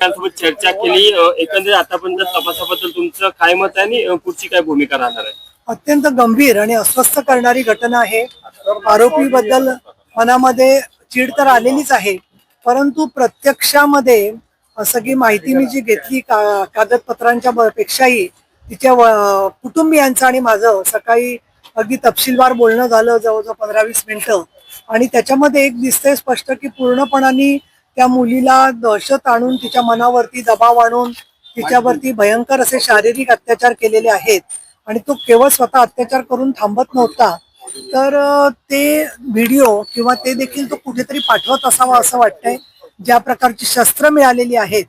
त्यांच्यासोबत चर्चा केली. एकंदरीत आतापर्यंत तपासाबद्दल तुमचं काय मत आहे आणि पुढची काय भूमिका राहणार आहे? अत्यंत गंभीर आणि अस्वस्थ करणारी घटना आहे. आरोपी बद्दल मनामध्ये चीड तर आलेलीच आहे, परंतु प्रत्यक्षामध्ये सगळी माहिती मी जी घेतली कागदपत्रांच्या पेक्षाही तिच्या कुटुंबियांचं आणि माझं सकाळी अगदी तपशीलवार बोलणं झालं, जवळजवळ 15-20 मिनिटं. आणि त्याच्यामध्ये एक दिसतंय स्पष्ट की पूर्णपणाने त्या मुलीला दहशत आणून, तिच्या मनावरती दबाव आणून तिच्यावरती भयंकर असे शारीरिक अत्याचार केलेले आहेत. आणि तो केवळ स्वतः अत्याचार करून थांबत नव्हता, तर ते व्हिडिओ किंवा ते देखील तो कुठेतरी पाठवत असावा असं वाटतंय. ज्या प्रकारची शस्त्र मिळालेली आहेत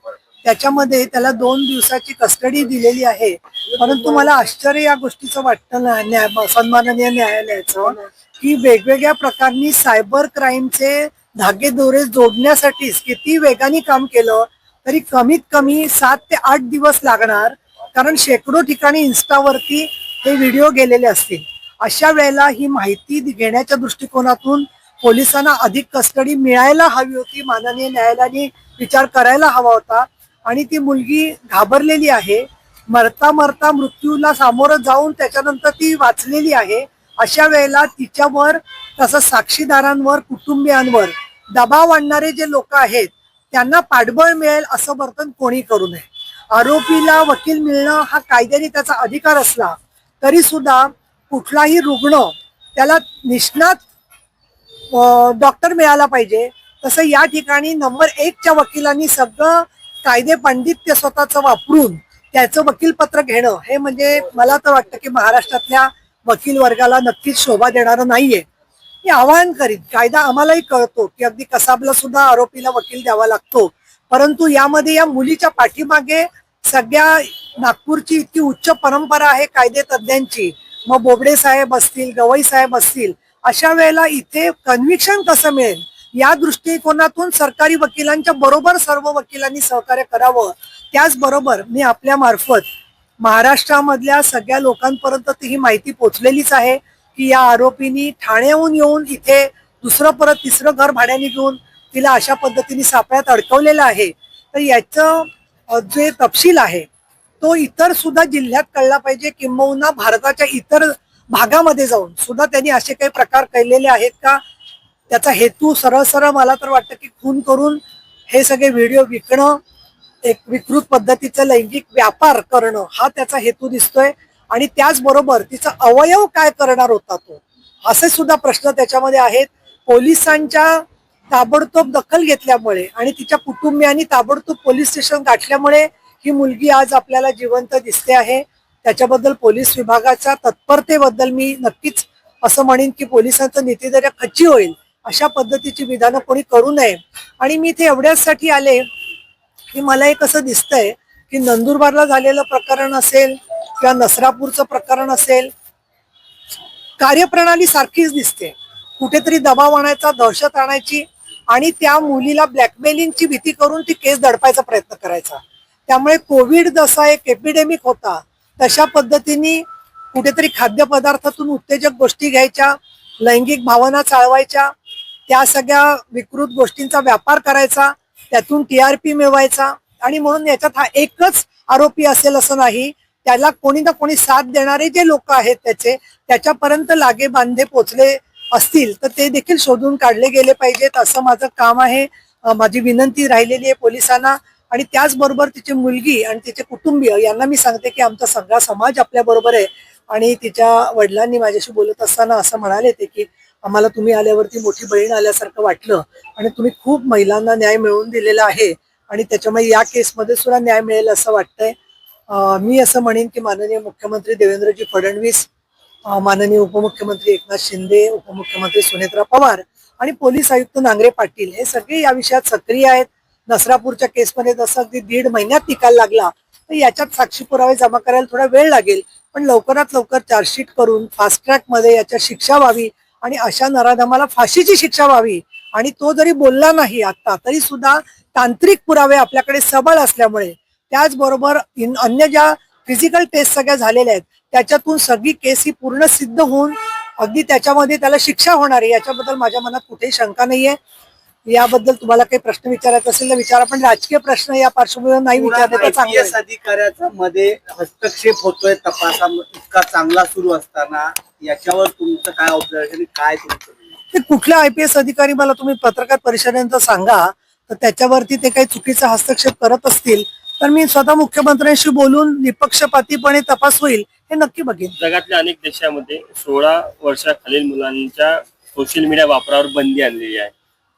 त्याच्यामध्ये त्याला 2 दिवसाची कस्टडी दिलेली आहे. परंतु मला आश्चर्य या गोष्टीचं वाटतं सन्माननीय न्यायालयाचं, की वेगवेगळ्या प्रकारनी सायबर क्राईमचे धागेदोरे जोडण्यासाठीच किती वेगाने काम केलं तरी कमीत कमी 7 ते 8 दिवस लागणार, कारण शेकडो ठिकाणी इन्स्टावरती हे व्हिडिओ गेलेले असतील. अशा वेळेला ही माहिती घेण्याच्या दृष्टिकोनातून पोलिसांना अधिक कस्टडी मिळायला हवी होती. माननीय न्यायालयाने विचार करायला हवा होता. आणि ती मुलगी घाबरलेली आहे, मरता मरता मृत्यूला सामोरं जाऊन त्याच्यानंतर ती वाचलेली आहे. अशा वेळेला तिच्यावर तसंच साक्षीदारांवर, कुटुंबियांवर दबाव आणणारे जे लोक आहेत त्यांना पाठबळ मिळेल असं वर्तन कोणी करू नये. आरोपीला वकील मिळणं हा कायद्याने त्याचा अधिकार असला तरी सुद्धा कुठलाही रुग्ण त्याला निष्णात डॉक्टर मिळाला पाहिजे. तसं या ठिकाणी नंबर 1च्या वकिलांनी सगळं कायदे पांडित्य स्वतःचं वापरून त्याचं वकीलपत्र घेणं हे म्हणजे मला तर वाटतं की महाराष्ट्रातल्या वकील वर्गाला नक्कीच शोभा देणारं नाहीये. मी आवाहन करीन, कायदा आम्हालाही कळतो की अगदी कसाबला सुद्धा आरोपीला वकील द्यावा लागतो, परंतु यामध्ये या मुलीच्या पाठीमागे सगळ्या नागपूरची इतकी उच्च परंपरा आहे कायदे तज्ञांची, मग बोबडे साहेब असतील, गवई साहेब असतील, अशा वेळेला इथे कन्व्हिक्शन कसं मिळेल या दृष्टिकोनातून सरकारी वकिलांच्या बरोबर सर्व वकिलांनी सहकार्य करावं. त्याचबरोबर मी आपल्या मार्फत महाराष्ट्रामधल्या सगळ्या लोकांपर्यंत ही माहिती पोचलेलीच आहे की या आरोपींनी ठाण्याहून येऊन इथे दुसरं परत तिसरं घर भाड्याने घेऊन तिला अशा पद्धतीने सापळ्यात अडकवलेलं आहे. तर याचं जे तपशील आहे तो इतर सुद्धा जिल्ह्यात कळला पाहिजे, किंबहुना भारताच्या इतर भागामध्ये जाऊन सुद्धा त्यांनी असे काही प्रकार केलेले आहेत का. त्याचा हेतू सरळ सरळ मला तर वाटतं की खून करून हे सगळे व्हिडिओ विकणं, एक विकृत पद्धतीचं लैंगिक व्यापार करणं हा त्याचा हेतू दिसतोय. आणि त्याचबरोबर तिचा अवयव काय करणार होता तो, असे सुद्धा प्रश्न त्याच्यामध्ये आहेत. पोलिसांच्या ताबडतोब दखल घेतल्यामुळे आणि तिच्या कुटुंबियांनी ताबडतोब पोलीस स्टेशन गाठल्यामुळे ही मुलगी आज आपल्याला जिवंत दिसते आहे. त्याच्याबद्दल पोलीस विभागाच्या तत्परतेबद्दल मी नक्कीच असं म्हणेन की पोलिसांचं नीतिधैर्य खच्ची होईल अशा पद्धतीची विधानं कोणी करू नये. आणि मी इथे एवढ्याचसाठी आले की मला एक असं दिसतंय की नंदुरबारला झालेलं प्रकरण असेल किंवा नसरापूरचं प्रकरण असेल, कार्यप्रणाली सारखीच दिसते. कुठेतरी दबाव आणायचा, दहशत आणायची आणि त्या मुलीला ब्लॅकमेलिंगची भीती करून ती केस दडपायचा प्रयत्न करायचा. त्यामुळे कोविड जसा एक एपिडेमिक होता तशा पद्धतीने कुठेतरी खाद्यपदार्थातून उत्तेजक गोष्टी घ्यायच्या, लैंगिक भावना चालवायच्या, त्या सगळ्या विकृत गोष्टींचा व्यापार करायचा, त्यातून TRP मिळवायचा. आणि म्हणून याच्यात हा एकच आरोपी असेल असं नाही, त्याला कोणी ना कोणी साथ देणारे जे लोक आहेत त्याच्यापर्यंत लागे बांधे पोचले असतील तर ते देखील शोधून काढले गेले पाहिजेत असं माझं काम आहे. माझी विनंती राहिलेली आहे पोलिसांना. आणि त्याचबरोबर तिची मुलगी आणि तिचे कुटुंबीय यांना मी सांगते की आमचा सगळा समाज आपल्या बरोबर आहे. आणि तिच्या वडिलांनी माझ्याशी बोलत असताना असं म्हणाले ते की आम्हाला तुम्ही आल्यावरती मोठी बहीण आल्यासारखं वाटलं आणि तुम्ही खूप महिलांना न्याय मिळवून दिलेला आहे आणि त्याच्यामुळे या केसमध्ये सुद्धा न्याय मिळेल असं वाटतंय. मी असं म्हणेन की माननीय मुख्यमंत्री देवेंद्रजी फडणवीस, माननीय उपमुख्यमंत्री एकनाथ शिंदे, उपमुख्यमंत्री सुनेत्रा पवार आणि पोलीस आयुक्त नांगरे पाटील हे सगळे या विषयात सक्रिय आहेत. नसरापूरच्या केसमध्ये जसं अगदी 1.5 महिन्यात निकाल लागला तर याच्यात साक्षी पुरावे जमा करायला थोडा वेळ लागेल, पण लवकरात लवकर चार्जशीट करून फास्ट ट्रॅक मध्ये याच्या शिक्षा व्हावी आणि अशा नराधमाला फाशीची शिक्षा व्हावी. आणि तो जरी बोलला नाही आता तरी सुद्धा तांत्रिक पुरावे आपल्याकडे सबळ असल्यामुळे, त्याचबरोबर अन्य ज्या फिजिकल टेस्ट सगळ्या झालेल्या आहेत त्याच्यातून सगळी केस ही पूर्ण सिद्ध होऊन अगदी त्याच्यामध्ये त्याला शिक्षा होणार आहे याच्याबद्दल माझ्या मनात कुठेही शंका नाहीये. याबद्दल तुम्हाला काही प्रश्न विचारायचा असेल तर विचारा, पण राजकीय प्रश्न या पार्श्वभूमीवर नाही विचारले तर चांगलं IPS आहे. अधिकाऱ्याचा मध्ये हस्तक्षेप होतोय तपासा इतका चांगला सुरू असताना याच्यावर तुमचं काय ऑब्झर्वेशन, काय तुमचं? ते कुठल्या IPS अधिकारी मला तुम्ही पत्रकार परिषदेनंतर सांगा, तर त्याच्यावरती ते काही चुकीचा हस्तक्षेप करत असतील तर मी स्वतः मुख्यमंत्र्यांशी बोलून निपक्षपातीपणे तपास होईल हे नक्की बघेन. जगातल्या अनेक देशामध्ये 16 वर्षाखालील मुलांच्या सोशल मीडिया वापरावर बंदी आणलेली आहे.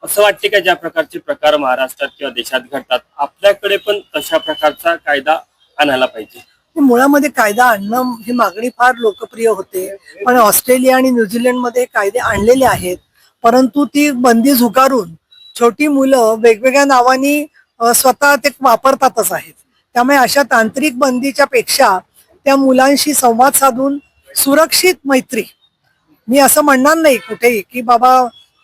असं वाटते का ज्या प्रकारचे प्रकार महाराष्ट्रात किंवा देशात घडतात आपल्याकडे पण तशा प्रकारचा कायदा आणायला पाहिजे? मुळामध्ये कायदा आणणं ही मागणी फार लोकप्रिय होते, पण ऑस्ट्रेलिया आणि न्यूझीलंडमध्ये कायदे आणलेले आहेत, परंतु ती बंदी झुगारून छोटी मुलं वेगवेगळ्या नावानी स्वतः ते वापरतातच आहेत. त्यामुळे अशा तांत्रिक बंदीच्या पेक्षा त्या मुलांशी संवाद साधून सुरक्षित मैत्री, मी असं म्हणणार नाही कुठेही की बाबा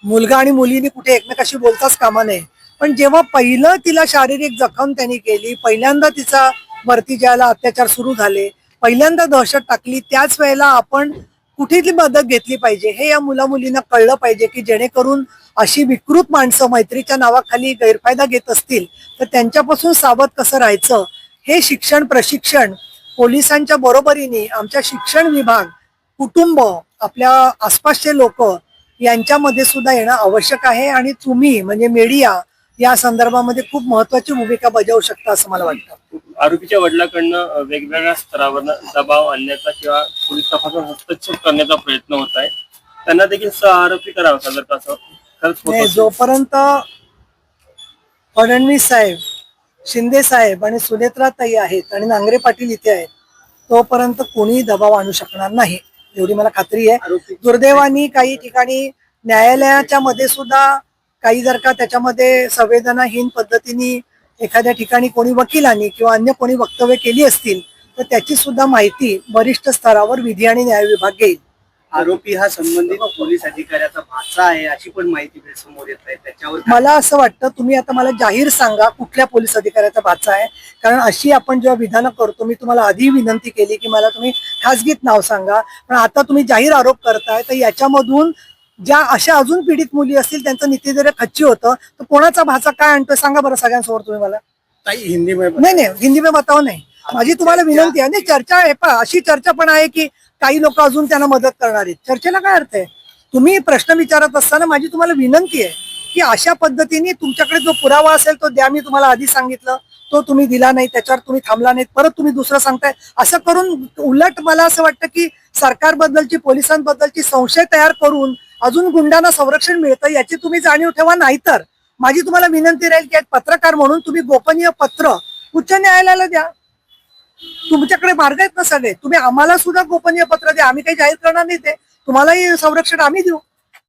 मुलगा आणि मुलीनी कुठे एकमेकाशी बोलताच कामा नये, पण जेव्हा पहिलं तिला शारीरिक जखम त्यांनी केली, पहिल्यांदा तिचा वरती ज्याला अत्याचार सुरू झाले, पहिल्यांदा दहशत टाकली, त्याच वेळेला आपण कुठेतरी मदत घेतली पाहिजे हे या मुला मुलींना कळलं पाहिजे, की जेणेकरून अशी विकृत माणसं मैत्रीच्या नावाखाली गैरफायदा घेत असतील तर त्यांच्यापासून सावध कसं राहायचं हे शिक्षण प्रशिक्षण पोलिसांच्या बरोबरीने आमच्या शिक्षण विभाग, कुटुंब, आपल्या आसपासचे लोक यांच्यामध्ये सुद्धा येणं आवश्यक आहे. आणि तुम्ही म्हणजे मीडिया या संदर्भामध्ये खूप महत्वाची भूमिका बजावू शकता असं मला वाटतं. आरोपीच्या वडिलांकडनं वेगवेगळ्या स्तरावर दबाव आणण्याचा किंवा पोलीस तपासात हस्तक्षेप करण्याचा प्रयत्न होत आहे. त्यांना देखील सहआरोपी करावा का जर कसं खरंच होत नाही, असेल? जोपर्यंत फडणवीस साहेब, शिंदे साहेब आणि सुनेत्राताई आहेत आणि नांगरे पाटील इथे आहेत तोपर्यंत कोणीही दबाव आणू शकणार नाही एवढी मला खात्री आहे. दुर्दैवानी काही ठिकाणी न्यायालयाच्या मध्ये सुद्धा काही जर का त्याच्यामध्ये संवेदनाहीन पद्धतीने एखाद्या ठिकाणी कोणी वकिलांनी किंवा अन्य कोणी वक्तव्य केली असतील तर त्याची सुद्धा माहिती वरिष्ठ स्तरावर विधी आणि न्याय विभाग घेईल. आरोपी हा संबंधित पोलीस अधिकाऱ्याचा भाचा आहे अशी पण माहिती समोर येत आहे, त्याच्यावर मला असं वाटतं तुम्ही आता मला जाहीर सांगा कुठल्या पोलीस अधिकाऱ्याचा भाचा आहे, कारण अशी आपण जेव्हा विधानं करतो, मी तुम्हाला आधी विनंती केली की मला तुम्ही खासगीत नाव सांगा, पण आता तुम्ही जाहीर आरोप करताय तर याच्यामधून ज्या अशा अजून पीडित मुली असतील त्यांचं नित्यदिन खच्ची होतं, तर कोणाचा भाचा काय आणतोय सांगा बरं सगळ्यांसमोर तुम्ही मला. ताई हिंदी में नाही, हिंदी में बताव नाही. माझी तुम्हाला विनंती आहे. नाही, चर्चा आहे पा अशी चर्चा पण आहे की काही लोक अजून त्यांना मदत करणार आहेत. चर्चेला काय अर्थ आहे? तुम्ही प्रश्न विचारत असताना माझी तुम्हाला विनंती आहे की अशा पद्धतीने तुमच्याकडे जो पुरावा असेल तो द्या. मी तुम्हाला आधी सांगितलं तो तुम्ही दिला नाही, त्याच्यावर तुम्ही थांबला नाही, परत तुम्ही दुसरं सांगताय. असं करून उलट मला असं वाटतं की सरकारबद्दलची, पोलिसांबद्दलची संशय तयार करून अजून गुंडांना संरक्षण मिळतं याची तुम्ही जाणीव ठेवा. नाहीतर माझी तुम्हाला विनंती राहील की एक पत्रकार म्हणून तुम्ही गोपनीय पत्र उच्च न्यायालयाला द्या. तुमच्याकडे मार्ग आहेत ना सगळे, तुम्ही आम्हाला सुद्धा गोपनीय पत्र द्या. आम्ही काही जाहीर करणार नाही, ते तुम्हालाही संरक्षण आम्ही देऊ.